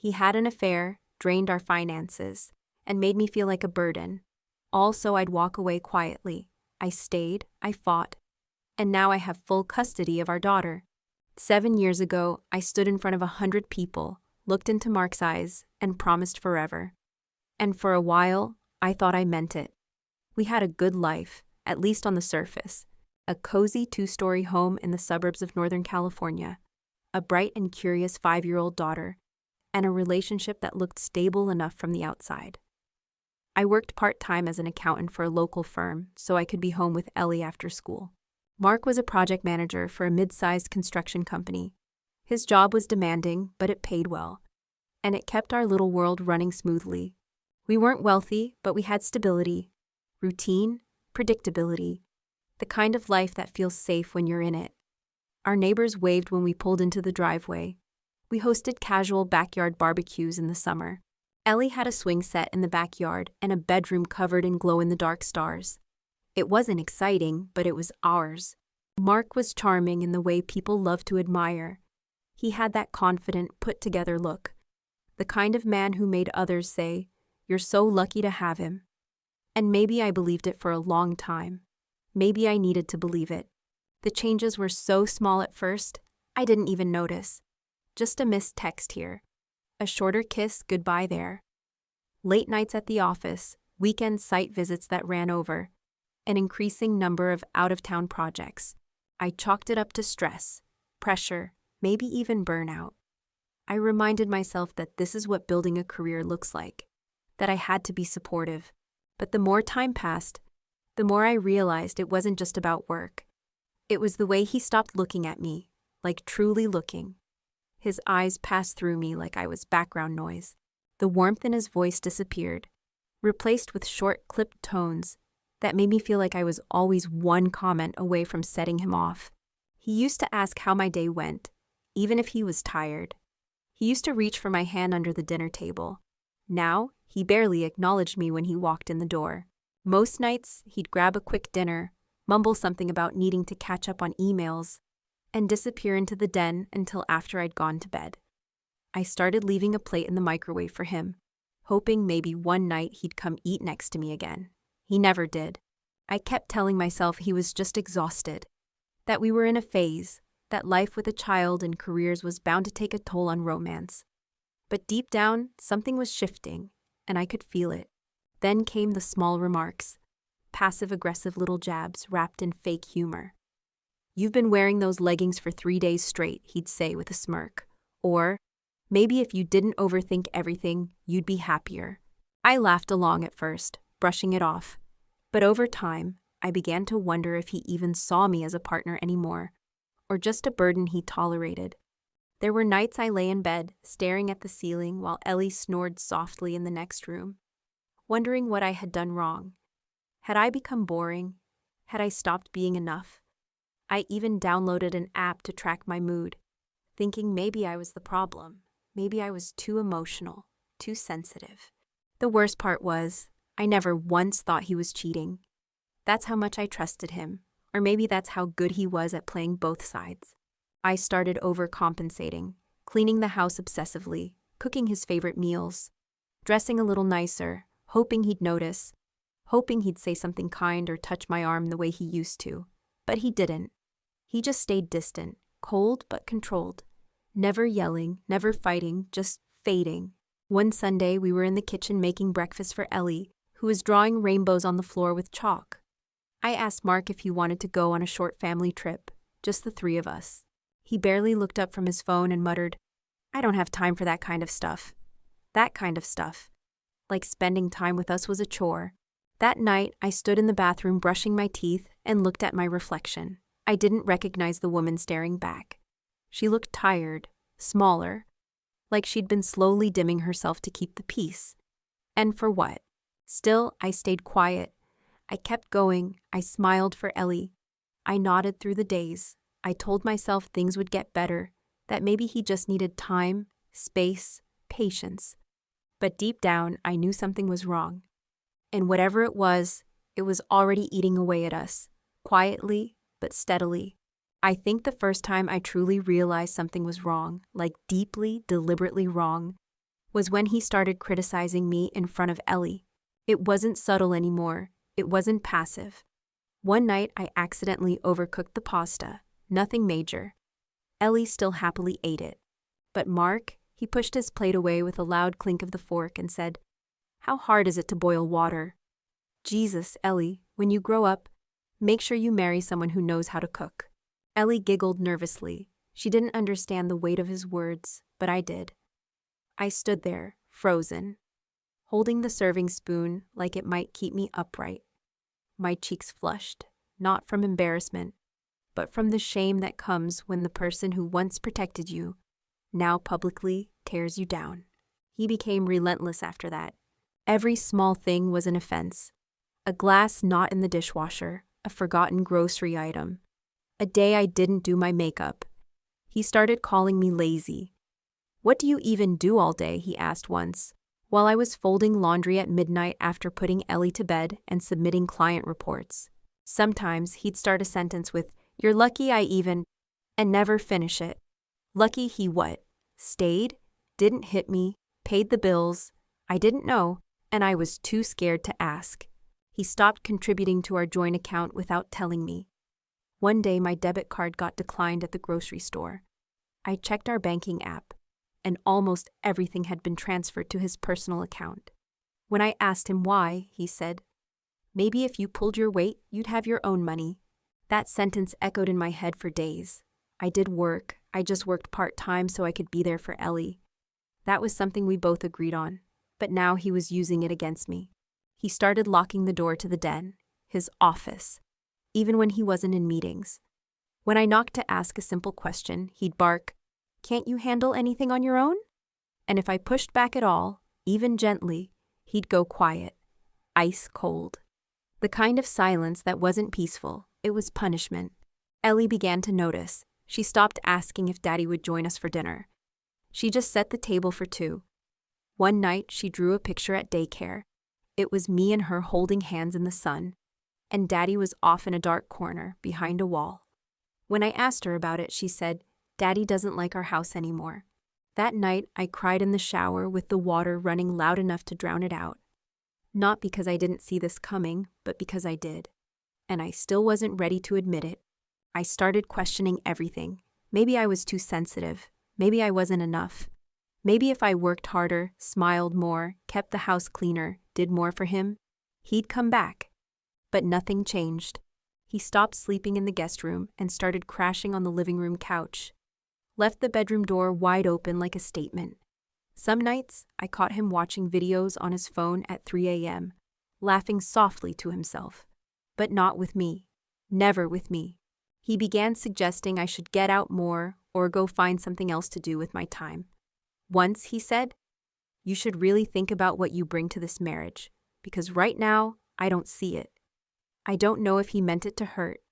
He had an affair, drained our finances, and made me feel like a burden. All so I'd walk away quietly. I stayed, I fought, and now I have full custody of our daughter. 7 years ago, I stood in front of 100 people, looked into Mark's eyes, and promised forever. And for a while, I thought I meant it. We had a good life, at least on the surface. A cozy 2-story home in the suburbs of Northern California, a bright and curious 5-year-old daughter, and a relationship that looked stable enough from the outside. I worked part-time as an accountant for a local firm so I could be home with Ellie after school. Mark was a project manager for a mid-sized construction company. His job was demanding, but it paid well, and it kept our little world running smoothly. We weren't wealthy, but we had stability, routine, predictability, the kind of life that feels safe when you're in it. Our neighbors waved when we pulled into the driveway. We hosted casual backyard barbecues in the summer. Ellie had a swing set in the backyard and a bedroom covered in glow-in-the-dark stars. It wasn't exciting, but it was ours. Mark was charming in the way people love to admire. He had that confident, put-together look, the kind of man who made others say, "You're so lucky to have him." And maybe I believed it for a long time. Maybe I needed to believe it. The changes were so small at first, I didn't even notice. Just a missed text here, a shorter kiss goodbye there. Late nights at the office, weekend site visits that ran over, an increasing number of out-of-town projects. I chalked it up to stress, pressure, maybe even burnout. I reminded myself that this is what building a career looks like, that I had to be supportive. But the more time passed, the more I realized it wasn't just about work. It was the way he stopped looking at me, like truly looking. His eyes passed through me like I was background noise. The warmth in his voice disappeared, replaced with short, clipped tones that made me feel like I was always one comment away from setting him off. He used to ask how my day went, even if he was tired. He used to reach for my hand under the dinner table. Now, he barely acknowledged me when he walked in the door. Most nights, he'd grab a quick dinner, mumble something about needing to catch up on emails, and disappear into the den until after I'd gone to bed. I started leaving a plate in the microwave for him, hoping maybe one night he'd come eat next to me again. He never did. I kept telling myself he was just exhausted, that we were in a phase, that life with a child and careers was bound to take a toll on romance. But deep down, something was shifting, and I could feel it. Then came the small remarks, passive-aggressive little jabs wrapped in fake humor. "You've been wearing those leggings for 3 days straight," he'd say with a smirk. Or, "Maybe if you didn't overthink everything, you'd be happier." I laughed along at first, brushing it off. But over time, I began to wonder if he even saw me as a partner anymore, or just a burden he tolerated. There were nights I lay in bed, staring at the ceiling while Ellie snored softly in the next room, wondering what I had done wrong. Had I become boring? Had I stopped being enough? I even downloaded an app to track my mood, thinking maybe I was the problem. Maybe I was too emotional, too sensitive. The worst part was, I never once thought he was cheating. That's how much I trusted him, or maybe that's how good he was at playing both sides. I started overcompensating, cleaning the house obsessively, cooking his favorite meals, dressing a little nicer, hoping he'd notice, hoping he'd say something kind or touch my arm the way he used to. But he didn't. He just stayed distant, cold but controlled. Never yelling, never fighting, just fading. One Sunday, we were in the kitchen making breakfast for Ellie, who was drawing rainbows on the floor with chalk. I asked Mark if he wanted to go on a short family trip, just the 3 of us. He barely looked up from his phone and muttered, "I don't have time for that kind of stuff." That kind of stuff. Like spending time with us was a chore. That night, I stood in the bathroom brushing my teeth and looked at my reflection. I didn't recognize the woman staring back. She looked tired, smaller, like she'd been slowly dimming herself to keep the peace. And for what? Still, I stayed quiet. I kept going. I smiled for Ellie. I nodded through the days. I told myself things would get better, that maybe he just needed time, space, patience. But deep down, I knew something was wrong. And whatever it was already eating away at us, quietly but steadily. I think the first time I truly realized something was wrong, like deeply, deliberately wrong, was when he started criticizing me in front of Ellie. It wasn't subtle anymore. It wasn't passive. One night, I accidentally overcooked the pasta. Nothing major. Ellie still happily ate it. But Mark, he pushed his plate away with a loud clink of the fork and said, "How hard is it to boil water?" Jesus, Ellie, when you grow up, make sure you marry someone who knows how to cook. Ellie giggled nervously. She didn't understand the weight of his words, but I did. I stood there, frozen, holding the serving spoon like it might keep me upright. My cheeks flushed, not from embarrassment, but from the shame that comes when the person who once protected you now publicly tears you down. He became relentless after that. Every small thing was an offense. A glass not in the dishwasher, a forgotten grocery item, a day I didn't do my makeup. He started calling me lazy. "What do you even do all day?" he asked once, while I was folding laundry at midnight after putting Ellie to bed and submitting client reports. Sometimes he'd start a sentence with, "You're lucky I even," and never finish it. Lucky he what? Stayed, didn't hit me, paid the bills. I didn't know, and I was too scared to ask. He stopped contributing to our joint account without telling me. One day my debit card got declined at the grocery store. I checked our banking app, and almost everything had been transferred to his personal account. When I asked him why, he said, "Maybe if you pulled your weight, you'd have your own money." That sentence echoed in my head for days. I did work. I just worked part-time so I could be there for Ellie. That was something we both agreed on, but now he was using it against me. He started locking the door to the den, his office, even when he wasn't in meetings. When I knocked to ask a simple question, he'd bark, "Can't you handle anything on your own?" And if I pushed back at all, even gently, he'd go quiet, ice cold. The kind of silence that wasn't peaceful, it was punishment. Ellie began to notice. She stopped asking if Daddy would join us for dinner. She just set the table for two. One night, she drew a picture at daycare. It was me and her holding hands in the sun, and Daddy was off in a dark corner, behind a wall. When I asked her about it, she said, "Daddy doesn't like our house anymore." That night, I cried in the shower with the water running loud enough to drown it out. Not because I didn't see this coming, but because I did. And I still wasn't ready to admit it. I started questioning everything. Maybe I was too sensitive. Maybe I wasn't enough. Maybe if I worked harder, smiled more, kept the house cleaner, did more for him, he'd come back. But nothing changed. He stopped sleeping in the guest room and started crashing on the living room couch. Left the bedroom door wide open like a statement. Some nights, I caught him watching videos on his phone at 3 a.m., laughing softly to himself. But not with me. Never with me. He began suggesting I should get out more or go find something else to do with my time. Once, he said, "You should really think about what you bring to this marriage, because right now, I don't see it." I don't know if he meant it to hurt,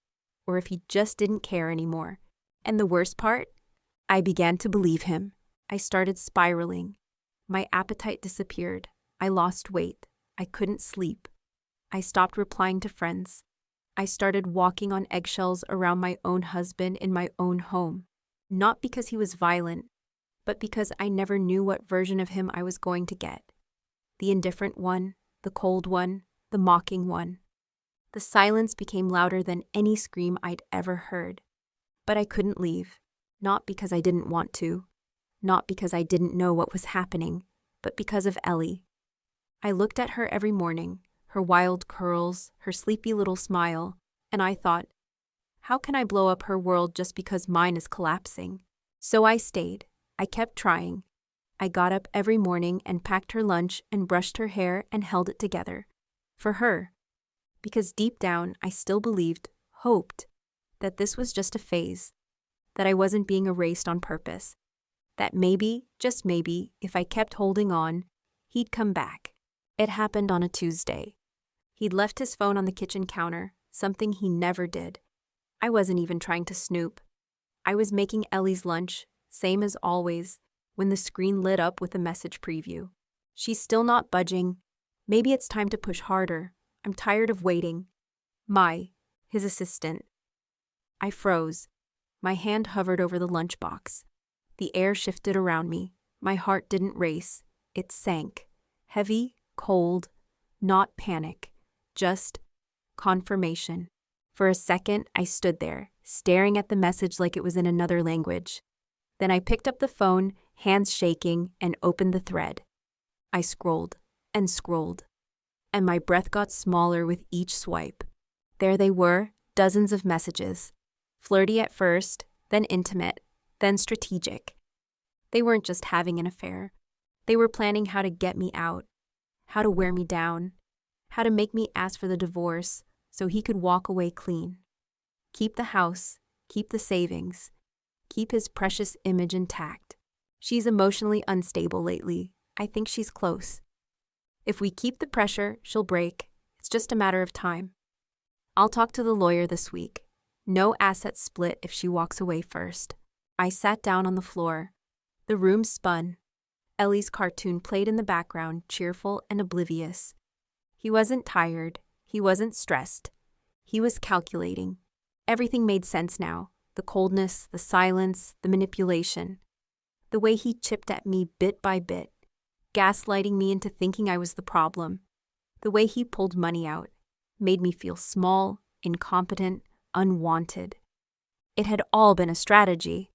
or if he just didn't care anymore. And the worst part? I began to believe him. I started spiraling. My appetite disappeared. I lost weight. I couldn't sleep. I stopped replying to friends. I started walking on eggshells around my own husband in my own home. Not because he was violent, but because I never knew what version of him I was going to get. The indifferent one, the cold one, the mocking one. The silence became louder than any scream I'd ever heard. But I couldn't leave. Not because I didn't want to. Not because I didn't know what was happening, but because of Ellie. I looked at her every morning, her wild curls, her sleepy little smile, and I thought, how can I blow up her world just because mine is collapsing? So I stayed. I kept trying. I got up every morning and packed her lunch and brushed her hair and held it together. For her. Because deep down, I still believed, hoped, that this was just a phase. That I wasn't being erased on purpose. That maybe, just maybe, if I kept holding on, he'd come back. It happened on a Tuesday. He'd left his phone on the kitchen counter, something he never did. I wasn't even trying to snoop. I was making Ellie's lunch, same as always, when the screen lit up with a message preview. She's still not budging. Maybe it's time to push harder. I'm tired of waiting. His assistant. I froze. My hand hovered over the lunchbox. The air shifted around me. My heart didn't race. it sank. Heavy, cold, not panic, just confirmation. For a second, I stood there, staring at the message like it was in another language. Then I picked up the phone, hands shaking, and opened the thread. I scrolled and scrolled, and my breath got smaller with each swipe. There they were, dozens of messages. Flirty at first, then intimate, then strategic. They weren't just having an affair. They were planning how to get me out, how to wear me down, how to make me ask for the divorce so he could walk away clean. Keep the house, keep the savings, keep his precious image intact. She's emotionally unstable lately. I think she's close. If we keep the pressure, she'll break. It's just a matter of time. I'll talk to the lawyer this week. No assets split if she walks away first. I sat down on the floor. The room spun. Ellie's cartoon played in the background, cheerful and oblivious. He wasn't tired. He wasn't stressed. He was calculating. Everything made sense now. The coldness, the silence, the manipulation. The way he chipped at me bit by bit, gaslighting me into thinking I was the problem. The way he pulled money out made me feel small, incompetent, unwanted. It had all been a strategy.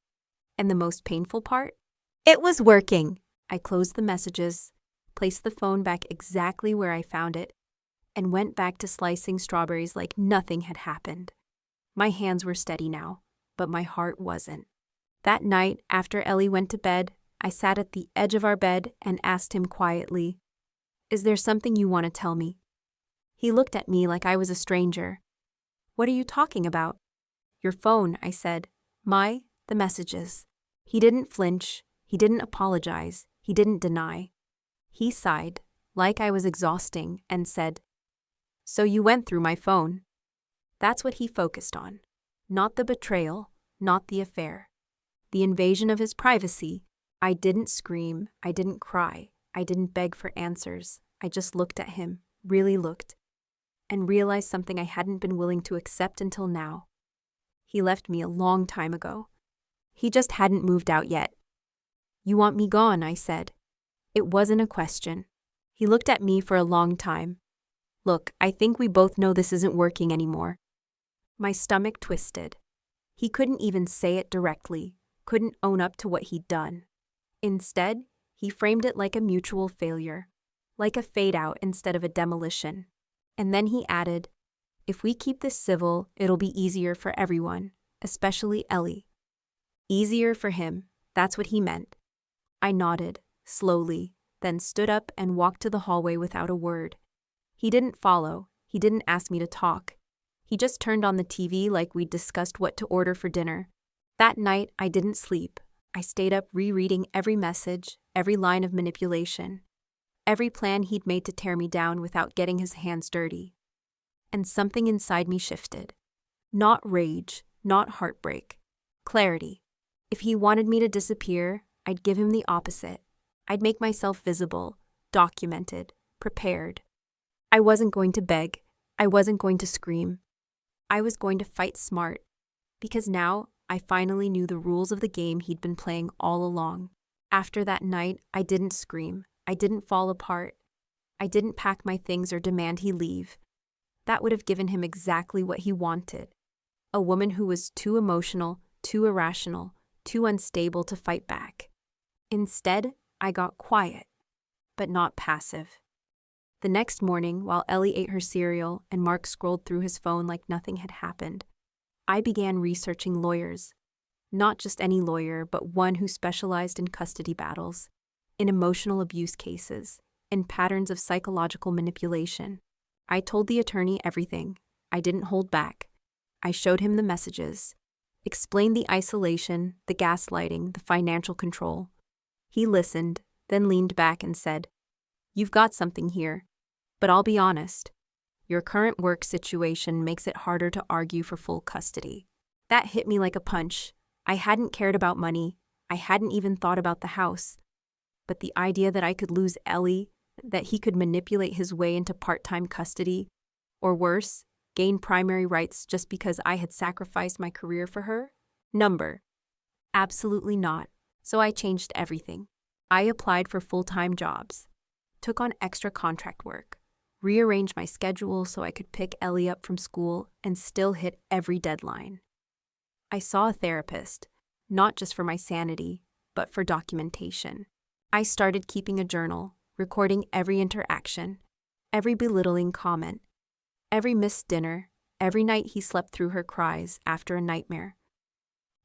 And the most painful part? It was working. I closed the messages, placed the phone back exactly where I found it, and went back to slicing strawberries like nothing had happened. My hands were steady now, but my heart wasn't. That night, after Ellie went to bed, I sat at the edge of our bed and asked him quietly, "Is there something you want to tell me?" He looked at me like I was a stranger. "What are you talking about?" "Your phone," I said. The messages." He didn't flinch. He didn't apologize. He didn't deny. He sighed, like I was exhausting, and said, "So you went through my phone." That's what he focused on. Not the betrayal, not the affair. The invasion of his privacy. I didn't scream. I didn't cry. I didn't beg for answers. I just looked at him, really looked, and realized something I hadn't been willing to accept until now. He left me a long time ago. He just hadn't moved out yet. "You want me gone," I said. It wasn't a question. He looked at me for a long time. "Look, I think we both know this isn't working anymore." My stomach twisted. He couldn't even say it directly, couldn't own up to what he'd done. Instead, he framed it like a mutual failure, like a fade-out instead of a demolition. And then he added, "If we keep this civil, it'll be easier for everyone, especially Ellie." Easier for him, that's what he meant. I nodded, slowly, then stood up and walked to the hallway without a word. He didn't follow. He didn't ask me to talk. He just turned on the TV like we'd discussed what to order for dinner. That night, I didn't sleep. I stayed up rereading every message, every line of manipulation, every plan he'd made to tear me down without getting his hands dirty. And something inside me shifted. Not rage, not heartbreak. Clarity. If he wanted me to disappear, I'd give him the opposite. I'd make myself visible, documented, prepared. I wasn't going to beg. I wasn't going to scream. I was going to fight smart, because now I finally knew the rules of the game he'd been playing all along. After that night, I didn't scream. I didn't fall apart. I didn't pack my things or demand he leave. That would have given him exactly what he wanted. A woman who was too emotional, too irrational, too unstable to fight back. Instead, I got quiet, but not passive. The next morning, while Ellie ate her cereal and Mark scrolled through his phone like nothing had happened, I began researching lawyers. Not just any lawyer, but one who specialized in custody battles, in emotional abuse cases, in patterns of psychological manipulation. I told the attorney everything. I didn't hold back. I showed him the messages, explained the isolation, the gaslighting, the financial control. He listened, then leaned back and said, "You've got something here, but I'll be honest. Your current work situation makes it harder to argue for full custody." That hit me like a punch. I hadn't cared about money. I hadn't even thought about the house. But the idea that I could lose Ellie, that he could manipulate his way into part-time custody, or worse, gain primary rights just because I had sacrificed my career for her? Absolutely not. So I changed everything. I applied for full-time jobs, took on extra contract work, rearranged my schedule so I could pick Ellie up from school and still hit every deadline. I saw a therapist, not just for my sanity, but for documentation. I started keeping a journal, recording every interaction, every belittling comment, every missed dinner, every night he slept through her cries after a nightmare.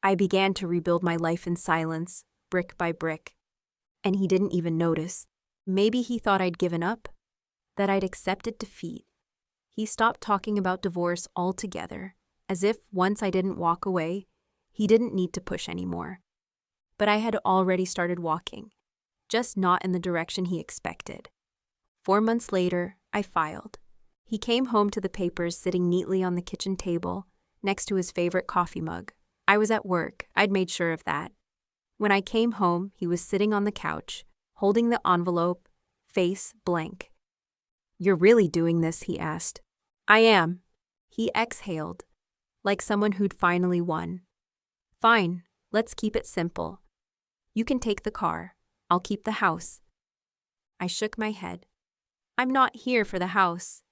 I began to rebuild my life in silence, brick by brick. And he didn't even notice. Maybe he thought I'd given up, that I'd accepted defeat. He stopped talking about divorce altogether, as if once I didn't walk away, he didn't need to push anymore. But I had already started walking, just not in the direction he expected. 4 months later, I filed. He came home to the papers sitting neatly on the kitchen table, next to his favorite coffee mug. I was at work, I'd made sure of that. When I came home, he was sitting on the couch, holding the envelope, face blank. "You're really doing this?" he asked. "I am." He exhaled, like someone who'd finally won. "Fine, let's keep it simple. You can take the car. I'll keep the house." I shook my head. "I'm not here for the house."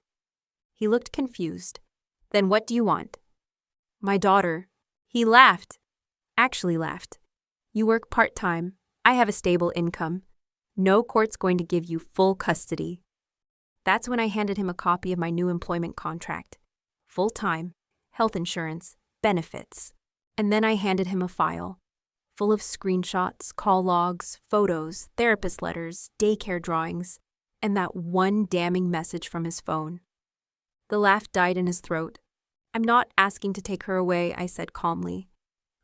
He looked confused. "Then what do you want?" "My daughter." He laughed. Actually laughed. "You work part-time. I have a stable income. No court's going to give you full custody." That's when I handed him a copy of my new employment contract. Full-time, health insurance, benefits. And then I handed him a file, full of screenshots, call logs, photos, therapist letters, daycare drawings, and that one damning message from his phone. The laugh died in his throat. "I'm not asking to take her away," I said calmly.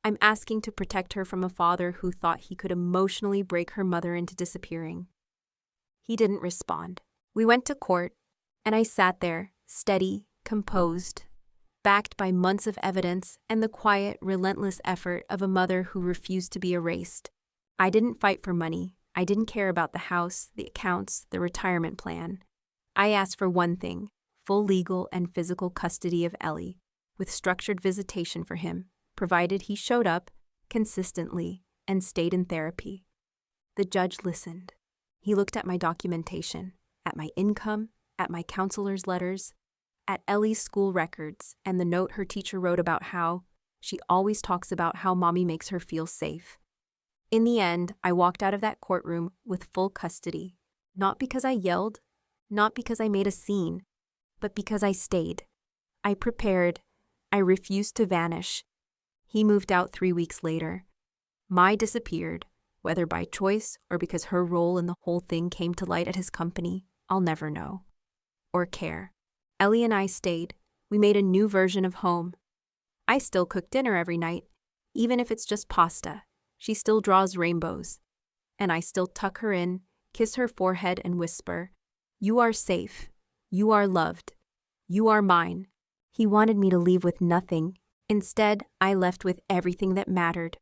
"I'm asking to protect her from a father who thought he could emotionally break her mother into disappearing." He didn't respond. We went to court, and I sat there, steady, composed, backed by months of evidence and the quiet, relentless effort of a mother who refused to be erased. I didn't fight for money. I didn't care about the house, the accounts, the retirement plan. I asked for one thing: full legal and physical custody of Ellie, with structured visitation for him, provided he showed up consistently and stayed in therapy. The judge listened. He looked at my documentation, at my income, at my counselor's letters, at Ellie's school records, and the note her teacher wrote about how she always talks about how mommy makes her feel safe. In the end, I walked out of that courtroom with full custody, not because I yelled, not because I made a scene, but because I stayed. I prepared. I refused to vanish. He moved out 3 weeks later. Mai disappeared, whether by choice or because her role in the whole thing came to light at his company, I'll never know. Or care. Ellie and I stayed. We made a new version of home. I still cook dinner every night, even if it's just pasta. She still draws rainbows. And I still tuck her in, kiss her forehead and whisper, "You are safe. You are loved. You are mine." He wanted me to leave with nothing. Instead, I left with everything that mattered.